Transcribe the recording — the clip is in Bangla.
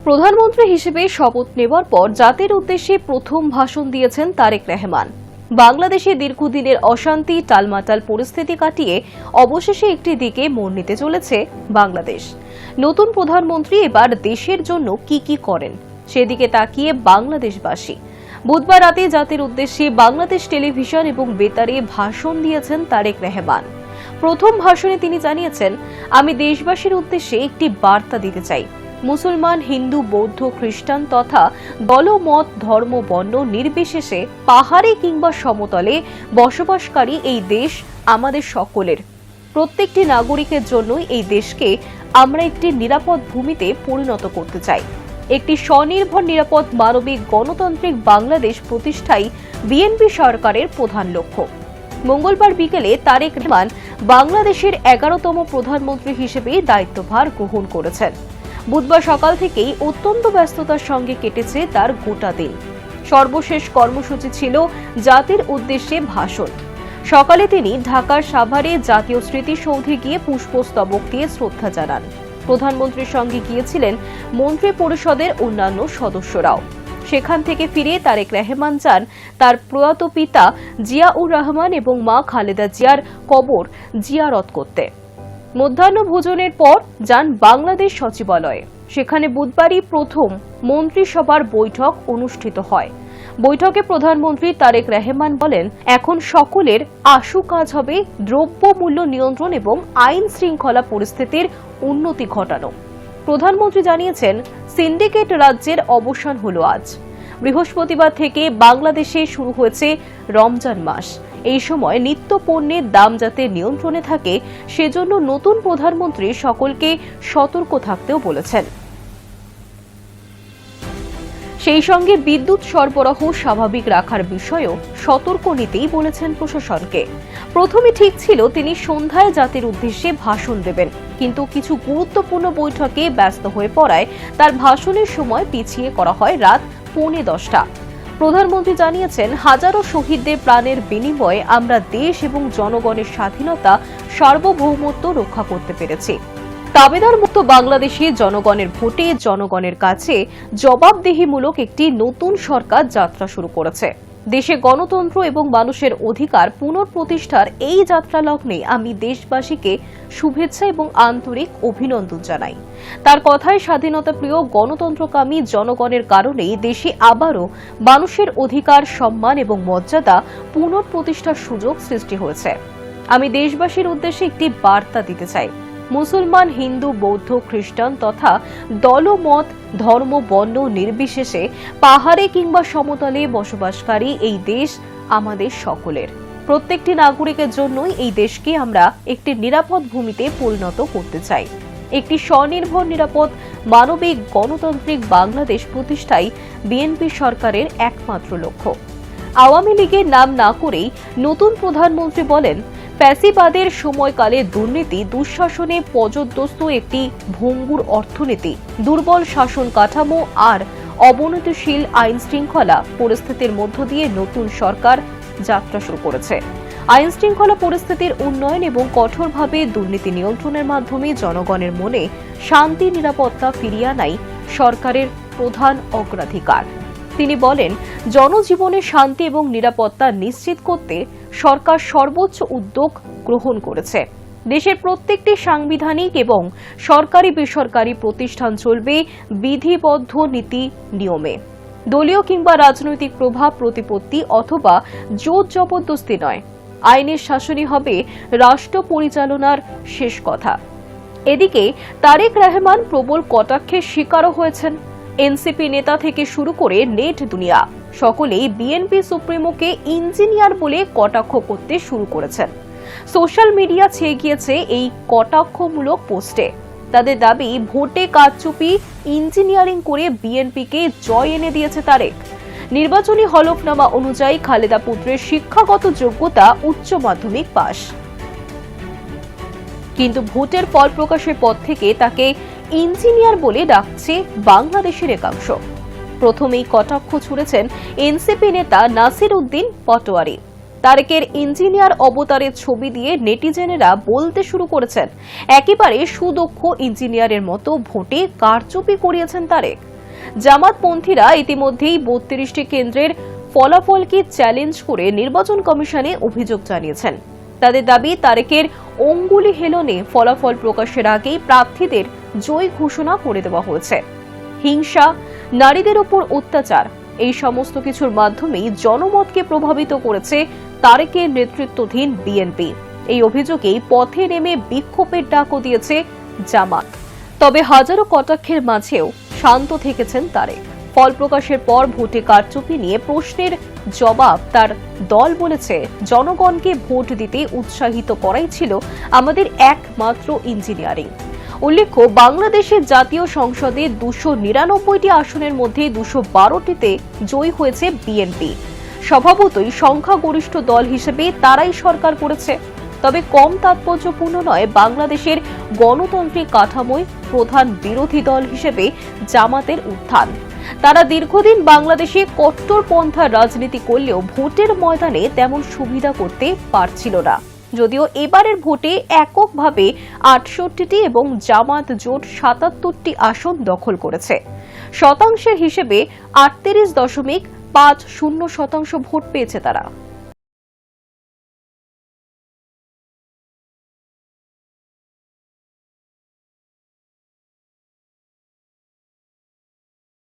প্রধানমন্ত্রী হিসেবে শপথ নেবার পর জাতির উদ্দেশ্যে প্রথম ভাষণ দিয়েছেন তারেক রহমান। বাংলাদেশে দীর্ঘদিনের অশান্তি টালমাটাল পরিস্থিতি কাটিয়ে অবশেষে একটি দিকে মোড় নিতে চলেছে বাংলাদেশ। নতুন প্রধানমন্ত্রী এবার দেশের জন্য কি করেন সেদিকে তাকিয়ে বাংলাদেশবাসী। বুধবার রাতে জাতির উদ্দেশ্যে বাংলাদেশ টেলিভিশন এবং বেতারে ভাষণ দিয়েছেন তারেক রহমান। প্রথম ভাষণে তিনি জানিয়েছেন, আমি দেশবাসীর উদ্দেশ্যে একটি বার্তা দিতে চাই। মুসলমান, হিন্দু, বৌদ্ধ, খ্রিস্টান তথা দলমত, ধর্ম, বর্ণ নির্বিশেষে পাহাড়ে কিংবা সমতলে বসবাসকারী এই দেশ আমাদের সকলের। প্রত্যেকটি নাগরিকের জন্যই এই দেশকে আমরা একটি নিরাপদ ভূমিতে পরিণত করতে চাই। একটি স্বনির্ভর, নিরাপদ, মানবিক, গণতান্ত্রিক বাংলাদেশ প্রতিষ্ঠাই বিএনপি সরকারের প্রধান লক্ষ্য। মঙ্গলবার বিকেলে তারেক রহমান বাংলাদেশের 11তম প্রধানমন্ত্রী হিসেবে দায়িত্বভার গ্রহণ করেছেন। বুধবার সকাল থেকেই অত্যন্ত ব্যস্ততার সঙ্গে কেটেছে তার গোটা দিন। সর্বশেষ কর্মসূচি ছিল জাতির উদ্দেশ্যে ভাষণ। সকালে তিনি ঢাকার সাভারে জাতীয় স্মৃতিসৌধে গিয়ে পুষ্পস্তবক দিয়ে শ্রদ্ধা জানান। প্রধানমন্ত্রীর সঙ্গে গিয়েছিলেন মন্ত্রী পরিষদের অন্যান্য সদস্যরাও। সেখান থেকে ফিরে তারেক রহমান যান তার প্রয়াত পিতা জিয়াউর রহমান এবং মা খালেদা জিয়ার কবর জিয়ারত করতে। মধ্যাহ্ন ভোজনের পর যান বাংলাদেশ সচিবালয়ে। সেখানে বুধবারই প্রথম মন্ত্রিসভার বৈঠক অনুষ্ঠিত হয়। বৈঠকে প্রধানমন্ত্রী তারেক রহমান বলেন, এখন সকলের আশু কাজ হবে দ্রব্যমূল্য নিয়ন্ত্রণ এবং আইন শৃঙ্খলা পরিস্থিতির উন্নতি ঘটানো। প্রধানমন্ত্রী জানিয়েছেন, সিন্ডিকেট রাজ্যের অবসান হলো আজ। বৃহস্পতিবার থেকে বাংলাদেশে শুরু হয়েছে রমজান মাস। এই সময় নিত্য পণ্যের দাম যাতে নিয়ন্ত্রণে থাকে সেজন্য নতুন প্রধানমন্ত্রী সকলকে সতর্ক থাকতেও বলেছেন। সেই সঙ্গে বিদ্যুৎ সরবরাহ স্বাভাবিক রাখার বিষয়েও সতর্ক নিতেই বলেছেন প্রশাসনকে। প্রথমে ঠিক ছিল তিনি সন্ধ্যায় জাতির উদ্দেশ্যে ভাষণ দেবেন, কিন্তু কিছু গুরুত্বপূর্ণ বৈঠকে ব্যস্ত হয়ে পড়ায় তার ভাষণের সময় পিছিয়ে করা হয় রাত 10:45। প্রধানমন্ত্রী জানিয়েছেন, হাজারো শহীদদের প্রাণের বিনিময়ে আমরা দেশ এবং জনগণের স্বাধীনতা, সার্বভৌমত্ব রক্ষা করতে পেরেছি। দাবিদার মুক্ত বাংলাদেশে জনগণের ভোটে জনগণের কাছে জবাবদিহিমূলক একটি নতুন সরকার যাত্রা শুরু করেছে। দেশে গণতন্ত্র এবং মানুষের অধিকার পুনঃপ্রতিষ্ঠার এই যাত্রা লগ্নে আমি দেশবাসীকে শুভেচ্ছা এবং আন্তরিক অভিনন্দন জানাই। তার কথায় স্বাধীনতাপ্রিয় গণতন্ত্রকামী জনগণের কারণেই দেশে আবারও মানুষের অধিকার, সম্মান এবং মর্যাদা পুনঃপ্রতিষ্ঠার সুযোগ সৃষ্টি হয়েছে। আমি দেশবাসীর উদ্দেশ্যে একটি বার্তা দিতে চাই। মুসলমান, হিন্দু, বৌদ্ধ, খ্রিস্টান তথা দলমত, ধর্ম, বর্ণ নির্বিশেষে পাহাড়ে কিংবা সমতলে বসবাসকারী এই দেশ আমাদের সকলের। প্রত্যেকটি নাগরিকের জন্যই এই দেশকে আমরা একটি নিরাপদ ভূমিতে পরিণত করতে চাই। একটি স্বনির্ভর, নিরাপদ, মানবিক, গণতান্ত্রিক বাংলাদেশ প্রতিষ্ঠাই বিএনপি সরকারের একমাত্র লক্ষ্য। আওয়ামী লীগের নাম না করেই নতুন প্রধানমন্ত্রী বলেন, ফ্যাসিবাদের সময়কালে দুর্নীতি, দুঃশাসনে পর্যদস্ত একটি ভঙ্গুর অর্থনীতি, দুর্বল শাসন কাঠামো আর অবনতিশীল আইন শৃঙ্খলা পরিস্থিতির মধ্য দিয়ে নতুন সরকার যাত্রা শুরু করেছে। আইন শৃঙ্খলা পরিস্থিতির উন্নয়ন এবং কঠোরভাবে দুর্নীতি নিয়ন্ত্রণের মাধ্যমে জনগণের মনে শান্তি, নিরাপত্তা ফিরিয়ে আনাই সরকারের প্রধান অগ্রাধিকার। তিনি বলেন, জনজীবনে শান্তি এবং নিরাপত্তা নিশ্চিত করতে সরকার সর্বোচ্চ উদ্যোগ গ্রহণ করেছে। দেশের প্রত্যেকটি সাংবিধানিক এবং সরকারি বেসরকারি প্রতিষ্ঠান চলবে বিধিবদ্ধ নীতি নিয়মে। দলীয় কিংবা রাজনৈতিক প্রভাব প্রতিপত্তি অথবা জোর জবরদস্তি নয়। আইনের শাসনই হবে রাষ্ট্র পরিচালনার শেষ কথা। এদিকে তারেক রহমান প্রবল কটাক্ষের শিকারও হয়েছেন। এনসিপি নেতা থেকে শুরু করে নেট দুনিয়া সকলেই বিএনপি সুপ্রিমোকে ইঞ্জিনিয়ার বলে কটাক্ষ করতে শুরু করেছেন। সোশ্যাল মিডিয়া ছেয়ে গিয়েছে এই কটাক্ষমূলক পোস্টে। তাদের দাবি, ভোটে কারচুপি, ইঞ্জিনিয়ারিং করে বিএনপিকে জয় এনে দিয়েছে তারেক। নির্বাচনী হলফনামা অনুযায়ী খালেদা পুত্রের শিক্ষাগত যোগ্যতা উচ্চ মাধ্যমিক পাস, কিন্তু ভোটের ফল প্রকাশের পর থেকে তাকে ইঞ্জিনিয়ার বলে ডাকছে বাংলাদেশের একাংশ। প্রথমেই কটাক্ষ ছুড়েছেন এনসিপি নেতা নাসির উদ্দিন পাটোয়ারি। তারেকের ইঞ্জিনিয়ার অবতারের ছবি দিয়ে নেটিজেনেরা বলতে শুরু করেছেন, একেবারে সুদক্ষ ইঞ্জিনিয়ারের মতো ভোটে কারচুপি করিয়েছেন তারেক। জামাতপন্থীরা ইতিমধ্যেই 32টি কেন্দ্রের ফলাফলকে চ্যালেঞ্জ করে নির্বাচন কমিশনে অভিযোগ জানিয়েছেন। তাদের দাবি, তারেকের অঙ্গুলি হেলনে ফলাফল প্রকাশের আগেই প্রার্থীদের জয়ী ঘোষণা করে দেওয়া হয়েছে। হিংসা, নারীদের উপর অত্যাচার, এই সমস্ত কিছুর মাধ্যমেই জনমতকে প্রভাবিত করেছে তারেকের নেতৃত্বাধীন বিএনপি। এই অভিযোগেই পথে নেমে বিক্ষোভের ডাকও দিয়েছে জামাত। তবে হাজারো কটাক্ষের মাঝেও শান্ত থেকেছেন তারেক। ফল প্রকাশের পর ভোটে কারচুপি নিয়ে প্রশ্নের জবাব তার দল বলেছে, জনগণকে ভোট দিতে উৎসাহিত করাই ছিল আমাদের একমাত্র ইঞ্জিনিয়ারিং। উল্লেখ্য, বাংলাদেশের জাতীয় সংসদে 299টি আসনের মধ্যে 212টিতে জয়ী হয়েছে বিএনপি। স্বভাবতই সংখ্যাগরিষ্ঠ দল হিসেবে তারাই সরকার করেছে। তবে কম তাৎপর্যপূর্ণ নয় বাংলাদেশের গণতান্ত্রিক কাঠামোয় প্রধান বিরোধী দল হিসেবে জামাতের উত্থান। তারা দীর্ঘদিন বাংলাদেশে কট্টরপন্থা রাজনীতি করলেও ভোটের ময়দানে তেমন সুবিধা করতে পারছিল না। যদিও এবারের ভোটে এককভাবে 68টি এবং জামাত জোট 77টি আসন দখল করেছে। শতাংশের হিসেবে 38.50% ভোট পেয়েছে তারা।